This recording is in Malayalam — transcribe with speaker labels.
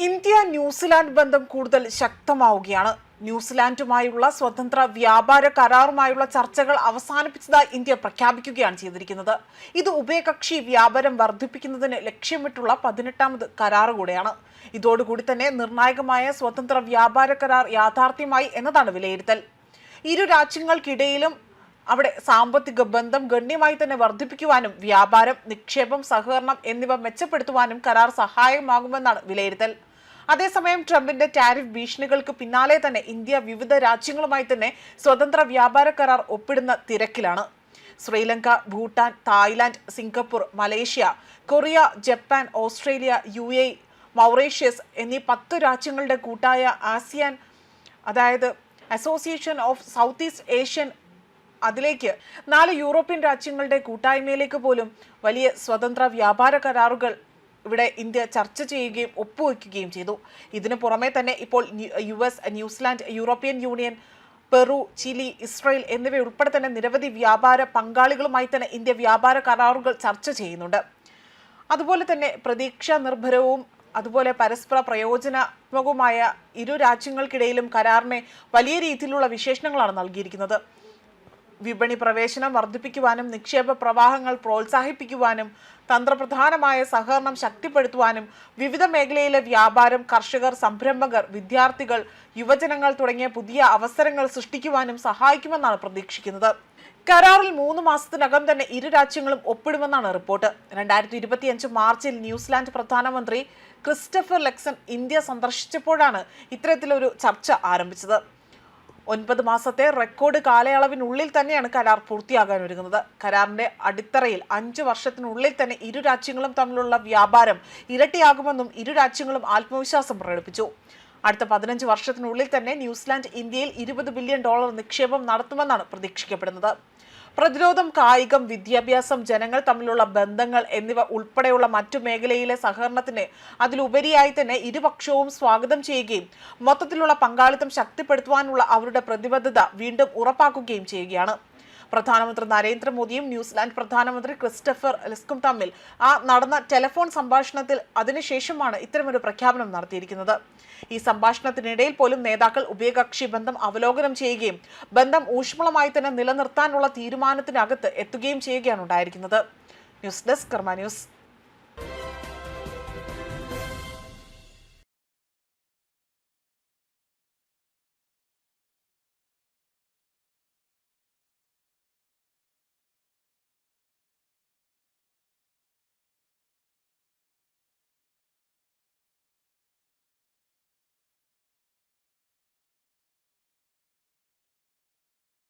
Speaker 1: ഇന്ത്യ ന്യൂസിലാൻഡ് ബന്ധം കൂടുതൽ ശക്തമാവുകയാണ്. ന്യൂസിലാൻഡുമായുള്ള സ്വതന്ത്ര വ്യാപാര കരാറുമായുള്ള ചർച്ചകൾ അവസാനിപ്പിച്ചതായി ഇന്ത്യ പ്രഖ്യാപിക്കുകയാണ് ചെയ്തിരിക്കുന്നത്. ഇത് ഉഭയകക്ഷി വ്യാപാരം വർദ്ധിപ്പിക്കുന്നതിന് ലക്ഷ്യമിട്ടുള്ള 18ാമത് കരാർ കൂടെയാണ്. ഇതോടുകൂടി തന്നെ നിർണായകമായ സ്വതന്ത്ര വ്യാപാര കരാർ യാഥാർത്ഥ്യമായി എന്നതാണ് വിലയിരുത്തൽ. ഇരു രാജ്യങ്ങൾക്കിടയിലും അവിടെ സാമ്പത്തിക ബന്ധം ഗണ്യമായി തന്നെ വർദ്ധിപ്പിക്കുവാനും വ്യാപാരം, നിക്ഷേപം, സഹകരണം എന്നിവ മെച്ചപ്പെടുത്തുവാനും കരാർ സഹായകമാകുമെന്നാണ് വിലയിരുത്തൽ. അതേസമയം ട്രംപിന്റെ ടാരിഫ് ഭീഷണികൾക്ക് പിന്നാലെ തന്നെ ഇന്ത്യ വിവിധ രാജ്യങ്ങളുമായി തന്നെ സ്വതന്ത്ര വ്യാപാര കരാർ ഒപ്പിടുന്ന തിരക്കിലാണ്. Sri Lanka, Bhutan, Thailand, Singapore, Malaysia, Korea, Japan, Australia, UAE, Mauritius എന്നീ 10 രാജ്യങ്ങളുടെ കൂട്ടായ ആസിയാൻ, അതായത് association of south east Asian, അതിലേക്ക് 4 യൂറോപ്യൻ രാജ്യങ്ങളുടെ കൂട്ടായ്മയിലേക്ക് പോലും വലിയ സ്വതന്ത്ര വ്യാപാര കരാറുകൾ ഇവിടെ ഇന്ത്യ ചർച്ച ചെയ്യുകയും ഒപ്പുവെക്കുകയും ചെയ്തു. ഇതിനു പുറമെ തന്നെ ഇപ്പോൾ US, New Zealand, European union, Peru, Chile, Israel എന്നിവയുൾപ്പെടെ തന്നെ നിരവധി വ്യാപാര പങ്കാളികളുമായി തന്നെ ഇന്ത്യ വ്യാപാര കരാറുകൾ ചർച്ച ചെയ്യുന്നുണ്ട്. അതുപോലെ തന്നെ പ്രതീക്ഷാ നിർഭരവും അതുപോലെ പരസ്പര പ്രയോജനാത്മകവുമായ ഇരു രാജ്യങ്ങൾക്കിടയിലും കരാറിനെ വലിയ രീതിയിലുള്ള വിശേഷണങ്ങളാണ് നൽകിയിരിക്കുന്നത്. വിപണി പ്രവേശനം വർദ്ധിപ്പിക്കുവാനും നിക്ഷേപ പ്രവാഹങ്ങൾ പ്രോത്സാഹിപ്പിക്കുവാനും തന്ത്രപ്രധാനമായ സഹകരണം ശക്തിപ്പെടുത്തുവാനും വിവിധ മേഖലയിലെ വ്യാപാരം, കർഷകർ, സംരംഭകർ, വിദ്യാർത്ഥികൾ, യുവജനങ്ങൾ തുടങ്ങിയ പുതിയ അവസരങ്ങൾ സൃഷ്ടിക്കുവാനും സഹായിക്കുമെന്നാണ് പ്രതീക്ഷിക്കുന്നത്. കരാറിൽ 3 മാസത്തിനകം തന്നെ ഇരു രാജ്യങ്ങളും ഒപ്പിടുമെന്നാണ് റിപ്പോർട്ട്. 2025 മാർച്ചിൽ ന്യൂസിലാൻഡ് പ്രധാനമന്ത്രി ക്രിസ്റ്റഫർ ലക്സൺ ഇന്ത്യ സന്ദർശിച്ചപ്പോഴാണ് ഇത്തരത്തിലൊരു ചർച്ച ആരംഭിച്ചത്. 9 മാസത്തെ റെക്കോർഡ് കാലയളവിനുള്ളിൽ തന്നെയാണ് കരാർ പൂർത്തിയാകാൻ ഒരുങ്ങുന്നത്. കരാറിന്റെ അടിത്തറയിൽ 5 വർഷത്തിനുള്ളിൽ തന്നെ ഇരു രാജ്യങ്ങളും തമ്മിലുള്ള വ്യാപാരം ഇരട്ടിയാകുമെന്നും ഇരു രാജ്യങ്ങളും ആത്മവിശ്വാസം പ്രകടിപ്പിച്ചു. അടുത്ത 15 വർഷത്തിനുള്ളിൽ തന്നെ ന്യൂസിലാൻഡ് ഇന്ത്യയിൽ $20 ബില്യൺ നിക്ഷേപം നടത്തുമെന്നാണ് പ്രതീക്ഷിക്കപ്പെടുന്നത്. പ്രതിരോധം, കായികം, വിദ്യാഭ്യാസം, ജനങ്ങൾ തമ്മിലുള്ള ബന്ധങ്ങൾ എന്നിവ ഉൾപ്പെടെയുള്ള മറ്റു മേഖലയിലെ സഹകരണത്തിന് അതിലുപരിയായി തന്നെ ഇരുപക്ഷവും സ്വാഗതം ചെയ്യുകയും മൊത്തത്തിലുള്ള പങ്കാളിത്തം ശക്തിപ്പെടുത്തുവാനുള്ള അവരുടെ പ്രതിബദ്ധത വീണ്ടും ഉറപ്പാക്കുകയും ചെയ്യുകയാണ്. പ്രധാനമന്ത്രി നരേന്ദ്രമോദിയും ന്യൂസിലാൻഡ് പ്രധാനമന്ത്രി ക്രിസ്റ്റഫർ ലക്സണും തമ്മിൽ നടന്ന ടെലിഫോൺ സംഭാഷണത്തിൽ അതിനുശേഷമാണ് ഇത്തരമൊരു പ്രഖ്യാപനം നടത്തിയിരിക്കുന്നത്. ഈ സംഭാഷണത്തിനിടയിൽ പോലും നേതാക്കൾ ഉഭയകക്ഷി ബന്ധം അവലോകനം ചെയ്യുകയും ബന്ധം ഊഷ്മളമായി തന്നെ നിലനിർത്താനുള്ള തീരുമാനത്തിനകത്ത് എത്തുകയും ചെയ്യുകയാണ് ഉണ്ടായിരിക്കുന്നത്. ന്യൂസ് ഡെസ്ക് കർമ്മ ന്യൂസ്.